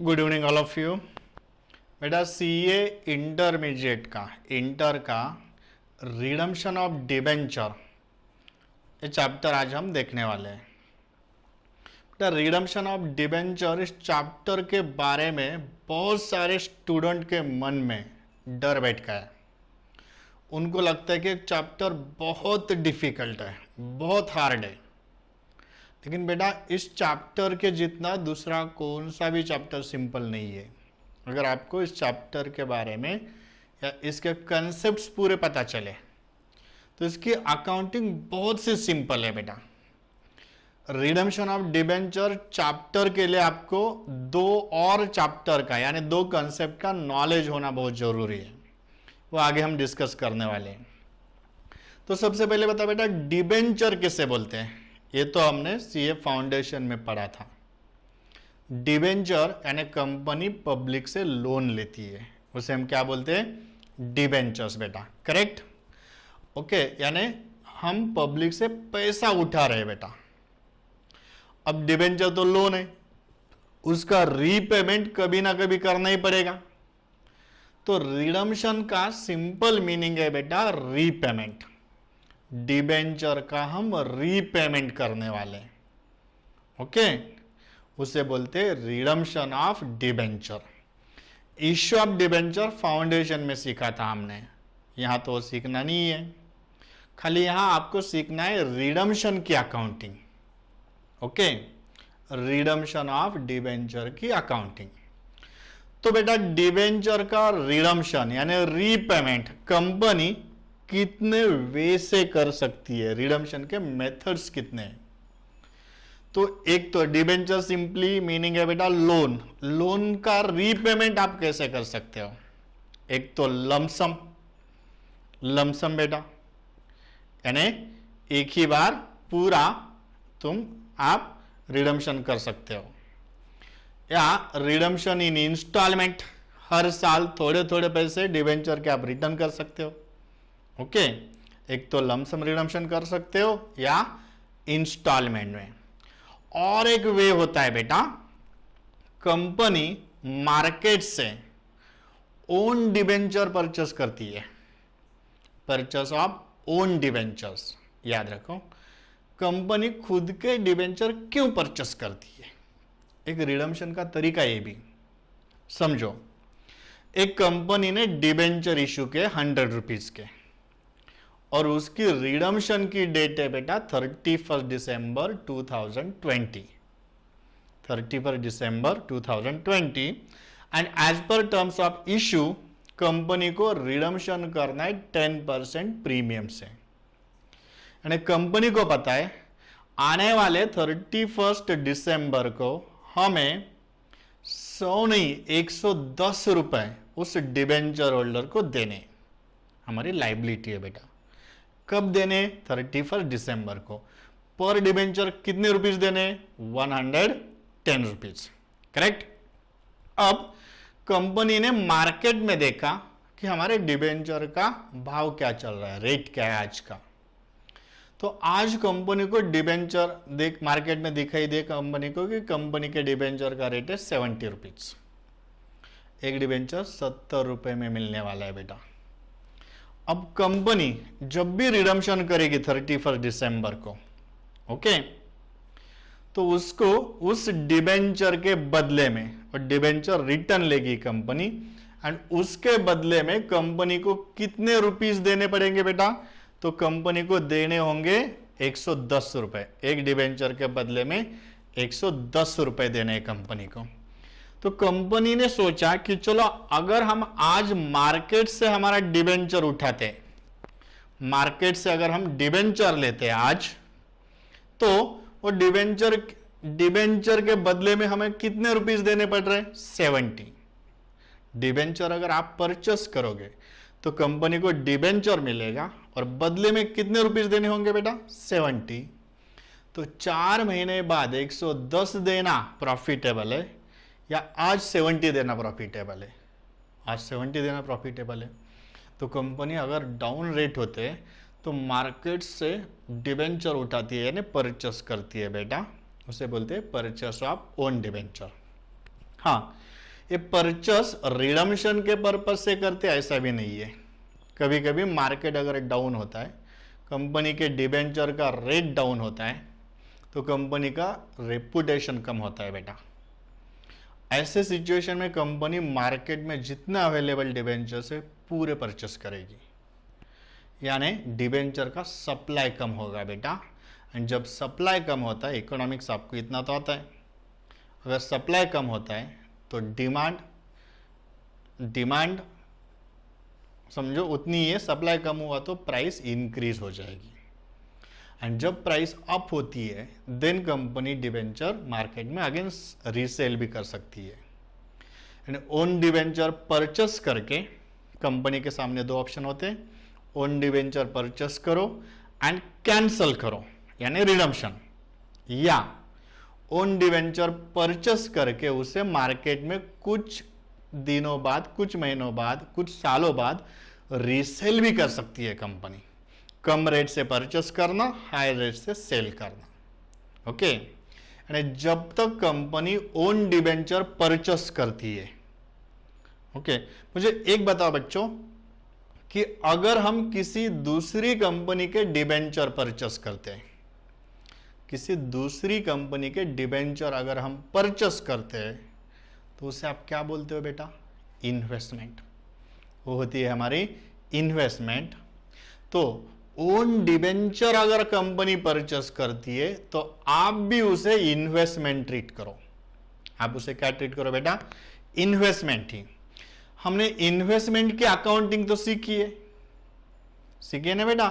Good evening all of you. बेटा CA intermediate का inter का रिडम्पशन ऑफ डिबेंचर ये चैप्टर आज हम देखने वाले हैं। बेटा रिडम्पशन ऑफ डिबेंचर इस चैप्टर के बारे में बहुत सारे स्टूडेंट के मन में डर बैठ गया है। उनको लगता है कि एक चैप्टर बहुत डिफिकल्ट है, बहुत हार्ड है। लेकिन बेटा इस चैप्टर के जितना दूसरा कौन सा भी चैप्टर सिंपल नहीं है। अगर आपको इस चैप्टर के बारे में या इसके कंसेप्ट्स पूरे पता चले तो इसकी अकाउंटिंग बहुत सी सिंपल है। बेटा रिडम्पशन ऑफ डिबेंचर चैप्टर के लिए आपको दो और चैप्टर का यानी दो कंसेप्ट का नॉलेज होना बहुत जरूरी है। वो आगे हम डिस्कस करने वाले हैं। तो सबसे पहले बता बेटा डिबेंचर किसे बोलते हैं। ये तो हमने सीए फाउंडेशन में पढ़ा था। डिबेंचर यानी कंपनी पब्लिक से लोन लेती है, उसे हम क्या बोलते हैं, डिबेंचर्स। बेटा करेक्ट, ओके। यानी हम पब्लिक से पैसा उठा रहे बेटा। अब डिबेंचर तो लोन है, उसका रीपेमेंट कभी ना कभी करना ही पड़ेगा। तो रिडम्पशन का सिंपल मीनिंग है बेटा रीपेमेंट। डिबेंचर का हम रीपेमेंट करने वाले, ओके। उसे बोलते हैं redemption of debenture. Issue of debenture foundation में सीखा था हमने, यहां तो सीखना नहीं है। खाली यहां आपको सीखना है रिडम्पशन की accounting, okay. Redemption of debenture की अकाउंटिंग। तो बेटा डिबेंचर का रिडम्पशन यानी रीपेमेंट कंपनी कितने वे से कर सकती है, रिडम्पशन के मेथड्स कितने हैं। तो एक तो डिबेंचर सिंपली मीनिंग है बेटा लोन। लोन का रीपेमेंट आप कैसे कर सकते हो। एक तो लमसम, लमसम बेटा यानी एक ही बार पूरा आप रिडम्पशन कर सकते हो, या रिडम्पशन इन इंस्टॉलमेंट, हर साल थोड़े थोड़े पैसे डिबेंचर के आप रिटर्न कर सकते हो, ओके। एक तो लमसम रिडम्पशन कर सकते हो या इंस्टॉलमेंट में। और एक वे होता है बेटा कंपनी मार्केट से ओन डिबेंचर परचेस करती है, परचेस ऑफ ओन डिबेंचर्स। याद रखो कंपनी खुद के डिबेंचर क्यों परचेस करती है, एक रिडम्पशन का तरीका ये भी समझो। एक कंपनी ने डिबेंचर इशू के 100 रुपीज के, और उसकी रिडम्पशन की डेट है बेटा 31 दिसंबर 2020, 31 दिसंबर 2020। And as per terms of issue company को रिडम्पशन करना है 10% प्रीमियम से। यानी कंपनी को पता है आने वाले 31 दिसंबर को हमें 100 नहीं 110 रुपए उस डिबेंचर होल्डर को देने, हमारी लाइबिलिटी है बेटा। कब देने, 31 दिसंबर को। पर डिबेंचर कितने रुपीस देने, 110 रुपीज, करेक्ट। अब कंपनी ने मार्केट में देखा कि हमारे डिबेंचर का भाव क्या चल रहा है, रेट क्या है आज का। तो आज कंपनी को डिबेंचर देख मार्केट में दिखाई दे कंपनी को कि कंपनी के डिबेंचर का रेट है 70 रुपीज। एक डिबेंचर 70 रुपए में मिलने वाला है बेटा। अब कंपनी जब भी रिडम्पशन करेगी 31 दिसंबर को, ओके, तो उसको उस डिबेंचर के बदले में, और डिबेंचर रिटर्न लेगी कंपनी, एंड उसके बदले में कंपनी को कितने रुपीस देने पड़ेंगे बेटा। तो कंपनी को देने होंगे 110 रुपए। एक डिबेंचर के बदले में 110 रुपए देने कंपनी को। तो कंपनी ने सोचा कि चलो अगर हम आज मार्केट से हमारा डिबेंचर उठाते, मार्केट से अगर हम डिबेंचर लेते आज, तो वो डिबेंचर के बदले में हमें कितने रुपीस देने पड़ रहे हैं, 70। डिबेंचर अगर आप परचेस करोगे तो कंपनी को डिबेंचर मिलेगा और बदले में कितने रुपीस देने होंगे बेटा, 70। तो 4 महीने बाद 110 देना प्रॉफिटेबल है या आज 70 देना प्रॉफिटेबल है, आज 70 देना प्रॉफिटेबल है। तो कंपनी अगर डाउन रेट होते तो मार्केट से डिबेंचर उठाती है यानी परचेस करती है बेटा, उसे बोलते हैं परचेस ऑफ ओन डिबेंचर। हाँ, ये परचेस रिडम्शन के पर्पज से करते ऐसा भी नहीं है। कभी कभी मार्केट अगर डाउन होता है, कंपनी के डिबेंचर का रेट डाउन होता है, तो कंपनी का रेपुटेशन कम होता है बेटा। ऐसे सिचुएशन में कंपनी मार्केट में जितना अवेलेबल डिबेंचर है पूरे परचेस करेगी, यानी डिबेंचर का सप्लाई कम होगा बेटा। एंड जब सप्लाई कम होता है, इकोनॉमिक्स आपको इतना तो आता है, अगर सप्लाई कम होता है तो डिमांड समझो उतनी है, सप्लाई कम हुआ तो प्राइस इंक्रीज हो जाएगी। एंड जब प्राइस अप होती है देन कंपनी डिबेंचर मार्केट में अगेन रीसेल भी कर सकती है। एंड ओन डिबेंचर परचेस करके कंपनी के सामने दो ऑप्शन होते हैं, ओन डिबेंचर परचेस करो एंड कैंसल करो यानी रिडम्शन, या ओन डिबेंचर परचेस करके उसे मार्केट में कुछ दिनों बाद, कुछ महीनों बाद, कुछ सालों बाद रीसेल भी कर सकती है कंपनी। कम रेट से परचेस करना, हाई रेट से सेल करना। ओके, जब तक कंपनी ओन डिबेंचर परचेस करती है। ओके, मुझे एक बताओ बच्चों कि अगर हम किसी दूसरी कंपनी के डिबेंचर परचेस करते हैं, किसी दूसरी कंपनी के डिबेंचर अगर हम परचेस करते हैं तो उसे आप क्या बोलते हो बेटा? इन्वेस्टमेंट। वो होती है हमारी इन्वेस्टमेंट। तो ओन डिबेंचर अगर कंपनी परचेस करती है तो आप भी उसे इन्वेस्टमेंट ट्रीट करो। आप उसे क्या ट्रीट करो बेटा? इन्वेस्टमेंट ही। हमने इन्वेस्टमेंट की अकाउंटिंग तो सीखी है ना बेटा?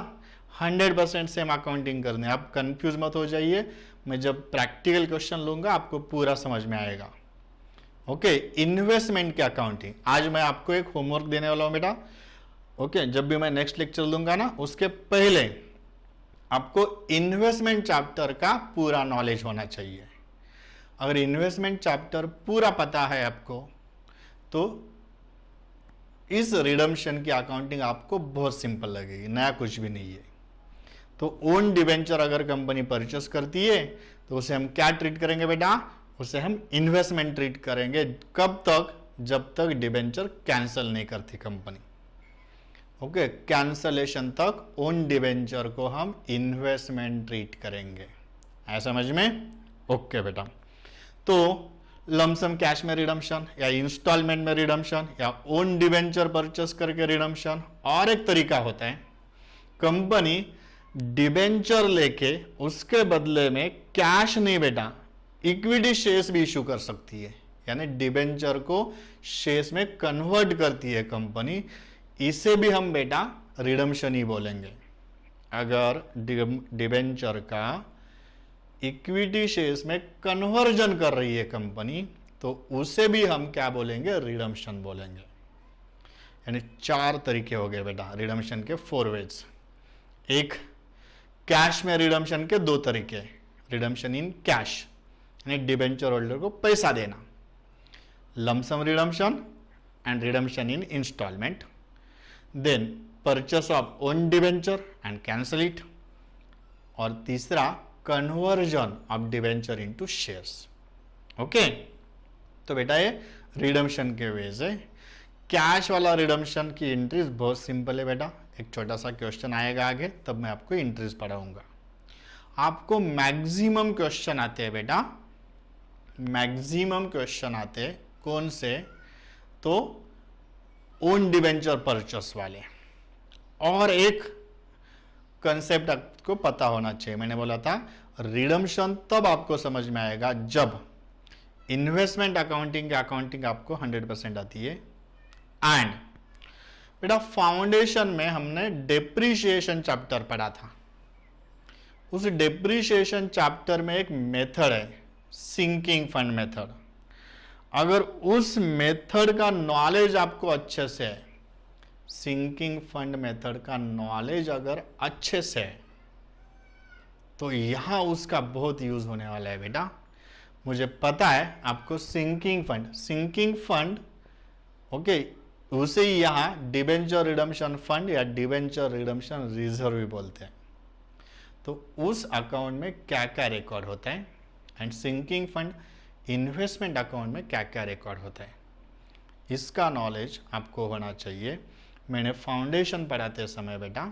100% सेम अकाउंटिंग करने, आप कंफ्यूज मत हो जाइए। मैं जब प्रैक्टिकल क्वेश्चन लूंगा आपको पूरा समझ में आएगा। ओके, इन्वेस्टमेंट की अकाउंटिंग आज मैं आपको एक होमवर्क देने वाला हूं बेटा। ओके, जब भी मैं नेक्स्ट लेक्चर दूंगा ना, उसके पहले आपको इन्वेस्टमेंट चैप्टर का पूरा नॉलेज होना चाहिए। अगर इन्वेस्टमेंट चैप्टर पूरा पता है आपको तो इस रिडम्शन की अकाउंटिंग आपको बहुत सिंपल लगेगी, नया कुछ भी नहीं है। तो ओन डिबेंचर अगर कंपनी परचेस करती है तो उसे हम क्या ट्रीट करेंगे बेटा? उसे हम इन्वेस्टमेंट ट्रीट करेंगे। कब तक? जब तक डिबेंचर कैंसिल नहीं करती कंपनी। ओके, कैंसलेशन तक ओन डिबेंचर को हम इन्वेस्टमेंट ट्रीट करेंगे। है समझ में? ओके बेटा, तो लमसम कैश में रिडम्शन या इंस्टॉलमेंट में रिडम्शन या ओन डिबेंचर परचेस करके रिडम्शन। और एक तरीका होता है, कंपनी डिबेंचर लेके उसके बदले में कैश नहीं बेटा, इक्विटी शेयर्स भी इशू कर सकती है, यानी डिबेंचर को शेयर्स में कन्वर्ट करती है कंपनी। इसे भी हम बेटा रिडम्शन ही बोलेंगे। अगर डिबेंचर का इक्विटी शेयर्स में कन्वर्जन कर रही है कंपनी तो उसे भी हम क्या बोलेंगे? रिडम्शन बोलेंगे। यानी 4 तरीके हो गए बेटा रिडम्शन के, 4 वेज। एक, कैश में रिडम्शन के 2 तरीके, रिडम्शन इन कैश यानी डिबेंचर होल्डर को पैसा देना, lump sum redemption and redemption in instalment. Then purchase of own debenture and cancel it. और तीसरा, conversion of debenture into shares. Okay, तो बेटा ये रिडम्शन के वेज है। कैश वाला रिडम्शन की एंट्रीज बहुत सिंपल है बेटा, एक छोटा सा क्वेश्चन आएगा आगे, तब मैं आपको एंट्रीज पढ़ाऊंगा। आपको मैक्सिमम क्वेश्चन आते हैं बेटा, मैक्सिमम क्वेश्चन आते हैं कौन से? तो ओन डिबेंचर परचेस वाले। और एक कंसेप्ट आपको पता होना चाहिए, मैंने बोला था रिडम्शन तब आपको समझ में आएगा जब इन्वेस्टमेंट अकाउंटिंग की अकाउंटिंग आपको 100% आती है। एंड बेटा फाउंडेशन में हमने डेप्रीशिएशन चैप्टर पढ़ा था, उस डेप्रीशिएशन चैप्टर में एक मेथड है सिंकिंग फंड मेथड। अगर उस मेथड का नॉलेज आपको अच्छे से है, सिंकिंग फंड मेथड का नॉलेज अगर अच्छे से है तो यहां उसका बहुत यूज होने वाला है बेटा। मुझे पता है आपको सिंकिंग फंड ओके, उसे ही यहां डिबेंचर रिडम्शन फंड या डिबेंचर रिडम्शन रिजर्व भी बोलते हैं। तो उस अकाउंट में क्या क्या रिकॉर्ड होता है and sinking fund investment account में क्या क्या रिकॉर्ड होता है, इसका नॉलेज आपको होना चाहिए। मैंने फाउंडेशन पढ़ाते समय बेटा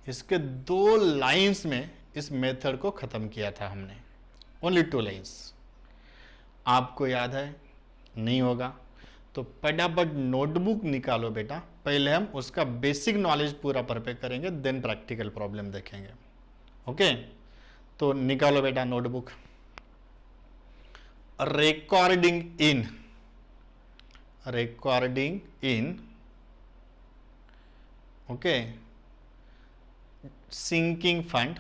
इसके 2 लाइंस में इस मेथड को ख़त्म किया था हमने, ओनली 2 लाइंस। आपको याद है? नहीं होगा तो फटाफट नोटबुक निकालो बेटा, पहले हम उसका बेसिक नॉलेज पूरा प्रिपेयर करेंगे, देन प्रैक्टिकल प्रॉब्लम देखेंगे। ओके, तो निकालो बेटा notebook. Recording in okay sinking fund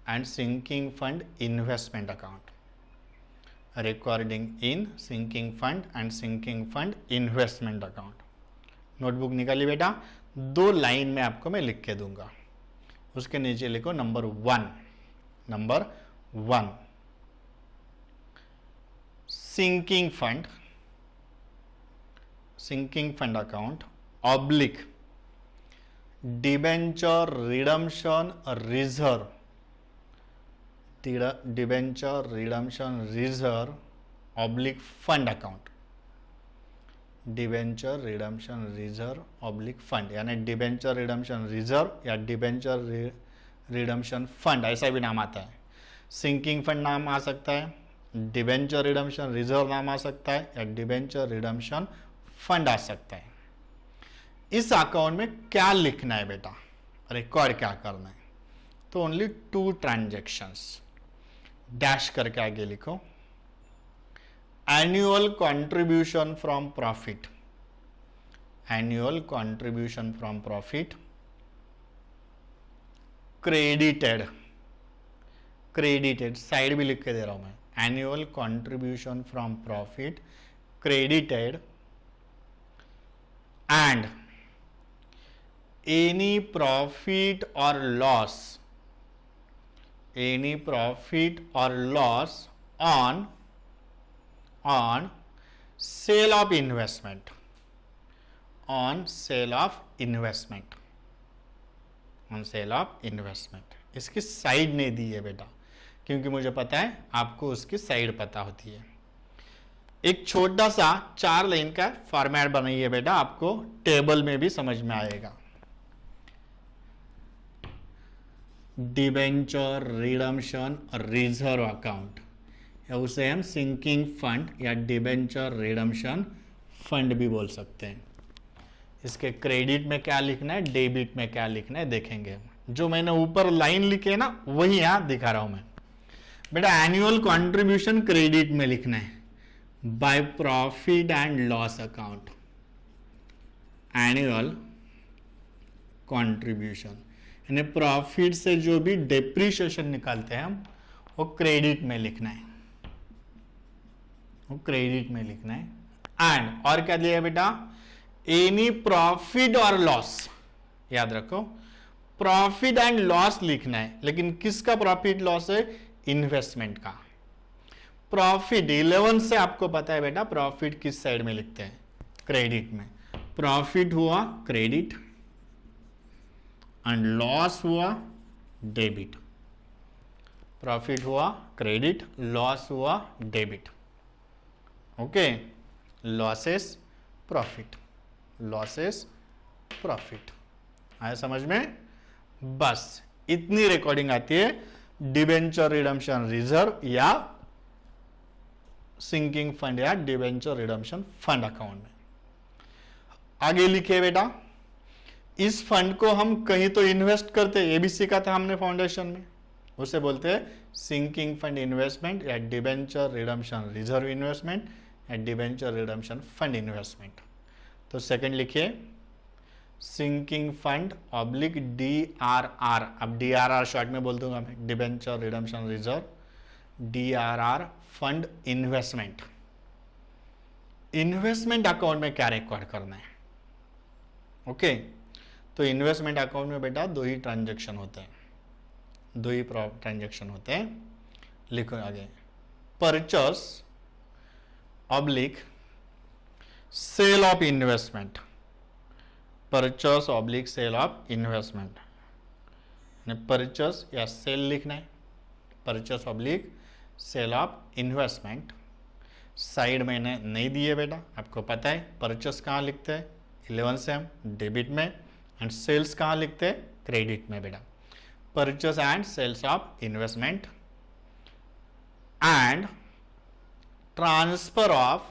and sinking fund investment account, recording in sinking fund and sinking fund investment account। Notebook निकाली बेटा, 2 लाइन में आपको मैं लिख के दूंगा, उसके नीचे लिखो number 1 sinking fund account oblique debenture redemption reserve, debenture redemption reserve oblique fund account, debenture redemption reserve oblique fund, यानी डिबेंचर रिडम्पशन रिजर्व या डिबेंचर रिडम्पशन फंड, ऐसा भी नाम आता है। सिंकिंग फंड नाम आ सकता है, डिबेंचर रिडम्पशन रिजर्व नाम आ सकता है, या डिबेंचर रिडम्पशन फंड आ सकता है। इस अकाउंट में क्या लिखना है बेटा, रिकॉर्ड क्या करना है, तो ओनली 2 ट्रांजैक्शंस, डैश करके आगे लिखो। Annual contribution from profit, annual contribution from profit credited side भी लिख के दे रहा हूं मैं, annual contribution from profit credited and any profit or loss on sale of investment, इसकी साइड नहीं दी है बेटा, क्योंकि मुझे पता है आपको उसकी साइड पता होती है। एक छोटा सा 4 लाइन का फॉर्मेट बनाइए बेटा, आपको टेबल में भी समझ में आएगा। डिबेंचर रिडम्पशन रिजर्व अकाउंट, या उसे हम सिंकिंग फंड या डिबेंचर रिडम्पशन फंड भी बोल सकते हैं। इसके क्रेडिट में क्या लिखना है, डेबिट में क्या लिखना है देखेंगे। जो मैंने ऊपर लाइन लिखे ना वही यहां दिखा रहा हूं मैं बेटा। एनुअल कंट्रीब्यूशन क्रेडिट में लिखना है, by profit and loss account, annual contribution यानी प्रॉफिट से जो भी डेप्रिसिएशन निकालते हैं हम, वो क्रेडिट में लिखना है, एंड और क्या दिया है बेटा, एनी प्रॉफिट और लॉस, याद रखो प्रॉफिट एंड लॉस लिखना है, लेकिन किसका प्रॉफिट लॉस है, इन्वेस्टमेंट का। प्रॉफिट 11 से आपको पता है बेटा प्रॉफिट किस साइड में लिखते हैं, क्रेडिट में। प्रॉफिट हुआ क्रेडिट एंड लॉस हुआ डेबिट, प्रॉफिट हुआ क्रेडिट, लॉस हुआ डेबिट। ओके, लॉसेस प्रॉफिट, आया समझ में? बस इतनी रिकॉर्डिंग आती है डिबेंचर रिडम्पशन रिजर्व या सिंकिंग फंड या डिबेंचर रिडम्पशन फंड अकाउंट में। आगे लिखिए बेटा, इस फंड को हम कहीं तो इन्वेस्ट करते, ये भी सीखा था हमने फाउंडेशन में, उसे बोलते हैं सिंकिंग फंड इन्वेस्टमेंट या डिबेंचर रिडम्पशन रिजर्व इन्वेस्टमेंट या डिबेंचर रिडम्पशन फंड इन्वेस्टमेंट। तो सेकंड लिखिए, सिंकिंग फंड ऑब्लिक DRR, अब DRR शॉर्ट में बोल दूंगा मैं, debenture redemption reserve, DRR fund investment. Investment account में क्या रिकॉर्ड करना है, ओके। तो इन्वेस्टमेंट अकाउंट में बेटा 2 ही ट्रांजैक्शन होते हैं, लिखो आगे, purchase oblique sale of investment, purchase oblique sale of investment, purchase या सेल लिखना है, purchase oblique sale of investment. Side मैंने नहीं दिए बेटा, आपको पता है परचेस कहाँ लिखते हैं 11 से हम डेबिट में, एंड सेल्स कहाँ लिखते हैं क्रेडिट में बेटा। Purchase and sales of investment and transfer of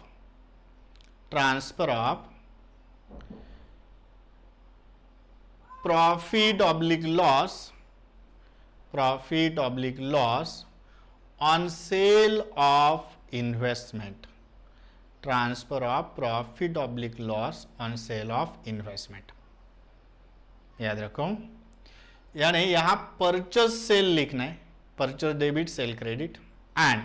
profit oblique loss on sale of investment, transfer of profit oblique loss on sale of investment। याद रखो, यानी यहां परचेस सेल लिखना है, purchase debit cell credit, and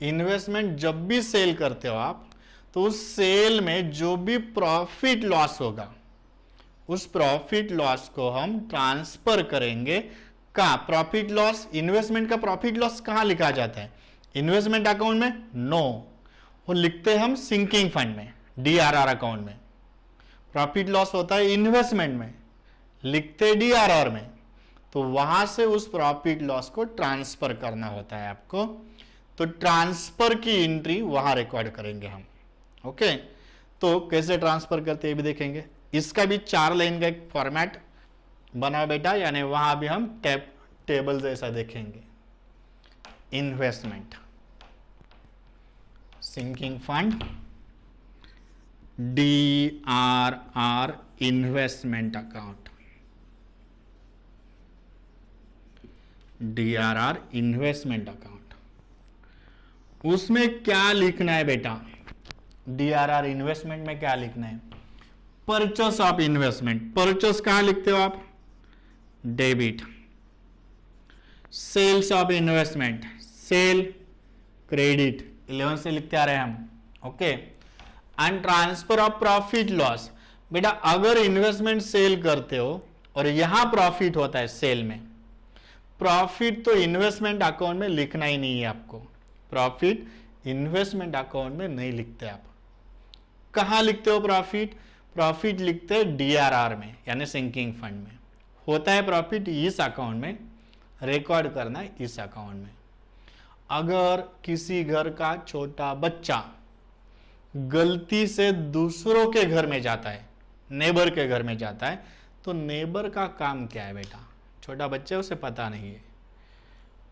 investment जब भी cell करते हो आप तो उस सेल में जो भी प्रॉफिट लॉस होगा उस प्रॉफिट लॉस को हम ट्रांसफर करेंगे। का प्रॉफिट लॉस, इन्वेस्टमेंट का प्रॉफिट लॉस कहां लिखा जाता है इन्वेस्टमेंट अकाउंट में? नो, वो लिखते हैं हम सिंकिंग फंड में, डीआरआर अकाउंट में। प्रॉफिट लॉस होता है इन्वेस्टमेंट में, लिखते डीआरआर में, तो वहां से उस प्रॉफिट लॉस को ट्रांसफर करना होता है आपको। तो ट्रांसफर की एंट्री वहां रिकॉर्ड करेंगे हम। ओके, तो कैसे ट्रांसफर करते हैं ये भी देखेंगे। इसका भी 4 लाइन का एक फॉर्मेट बनाओ बेटा, यानी वहां भी हम टेबल जैसा देखेंगे। Investment, sinking fund, DRR investment account, DRR investment account. उसमें क्या लिखना है बेटा? डीआरआर इन्वेस्टमेंट में क्या लिखना है? Purchase of investment. परचेस कहां लिखते हो आप? Debit. Sales of investment, sale credit, 11 से लिखते आ रहे हैं हम। Okay, and transfer of profit loss. बेटा अगर इन्वेस्टमेंट सेल करते हो और यहां प्रॉफिट होता है सेल में, प्रॉफिट तो इन्वेस्टमेंट अकाउंट में लिखना ही नहीं है आपको। प्रॉफिट इन्वेस्टमेंट अकाउंट में नहीं लिखते आप। कहां लिखते हो प्रॉफिट? प्रॉफिट लिखते हैं डीआरआर में, यानी सिंकिंग फंड में। होता है प्रॉफिट इस अकाउंट में, रिकॉर्ड करना है इस अकाउंट में। अगर किसी घर का छोटा बच्चा गलती से दूसरों के घर में जाता है, नेबर के घर में जाता है, तो नेबर का काम क्या है बेटा? छोटा बच्चा, उसे पता नहीं है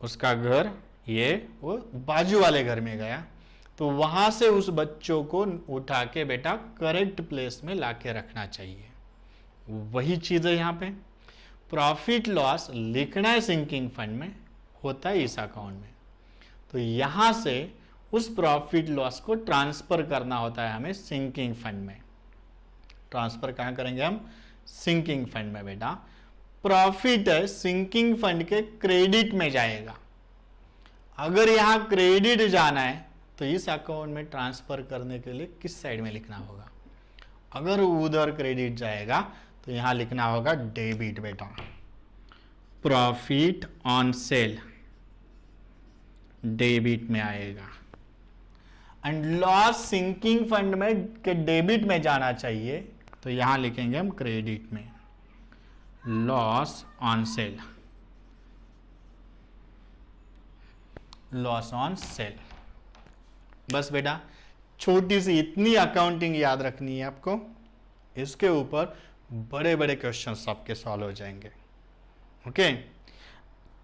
उसका घर ये, वो बाजू वाले घर में गया, तो वहां से उस बच्चों को उठा के बेटा करेक्ट प्लेस में लाके रखना चाहिए। वही चीज है यहां पे। प्रॉफिट लॉस लिखना है सिंकिंग फंड में, होता है इस अकाउंट में। तो यहां से उस प्रॉफिट लॉस को ट्रांसफर करना होता है हमें सिंकिंग फंड में। ट्रांसफर कहां करेंगे हम? सिंकिंग फंड में बेटा। प्रॉफिट है सिंकिंग फंड के क्रेडिट में जाएगा। अगर यहां क्रेडिट जाना है तो इस अकाउंट में ट्रांसफर करने के लिए किस साइड में लिखना होगा? अगर उधर क्रेडिट जाएगा तो यहां लिखना होगा डेबिट बेटा। प्रॉफिट ऑन सेल डेबिट में आएगा, एंड लॉस सिंकिंग फंड में के डेबिट में जाना चाहिए, तो यहां लिखेंगे हम क्रेडिट में। Loss on sale, loss on sale. बस बेटा छोटी सी इतनी अकाउंटिंग याद रखनी है आपको, इसके ऊपर बड़े बड़े क्वेश्चंस आपके सॉल्व हो जाएंगे। ओके,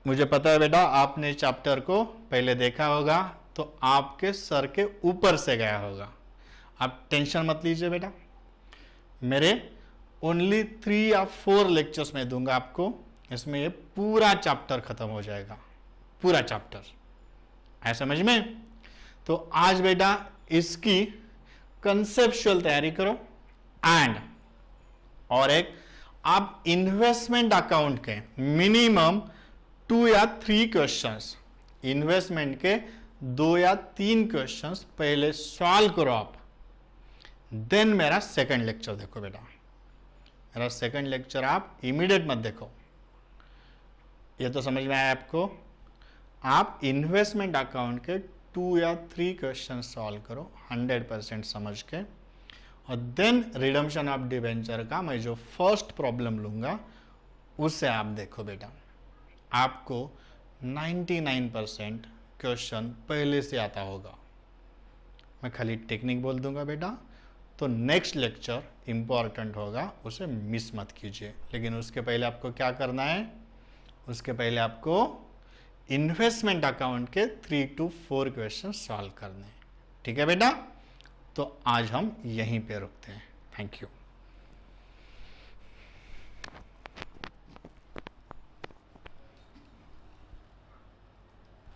मुझे पता है बेटा आपने चैप्टर को पहले देखा होगा तो आपके सर के ऊपर से गया होगा। आप टेंशन मत लीजिए बेटा, मेरे ओनली 3 या 4 लेक्चर्स में दूंगा आपको, इसमें ये पूरा चैप्टर खत्म हो जाएगा, पूरा चैप्टर। है समझ में? तो आज बेटा इसकी कंसेप्चुअल तैयारी करो, एंड और एक आप इन्वेस्टमेंट अकाउंट के मिनिमम 2 या 3 क्वेश्चंस, इन्वेस्टमेंट के 2 या 3 क्वेश्चंस पहले सॉल्व करो आप, देन मेरा सेकंड लेक्चर देखो बेटा। मेरा सेकंड लेक्चर आप इमीडिएट मत देखो। ये तो समझ में आया आपको? आप इन्वेस्टमेंट अकाउंट के 2 या 3 क्वेश्चन सॉल्व करो 100% समझ के, और देन रिडम्पशन ऑफ डिबेंचर का मैं जो फर्स्ट प्रॉब्लम लूंगा उससे आप देखो बेटा, आपको 99% क्वेश्चन पहले से आता होगा। मैं खाली टेक्निक बोल दूंगा बेटा, तो नेक्स्ट लेक्चर इम्पॉर्टेंट होगा, उसे मिस मत कीजिए। लेकिन उसके पहले आपको क्या करना है, उसके पहले आपको इन्वेस्टमेंट अकाउंट के 3 to 4 क्वेश्चन सॉल्व करने हैं। ठीक है बेटा, तो आज हम यहीं पे रुकते हैं। Thank you.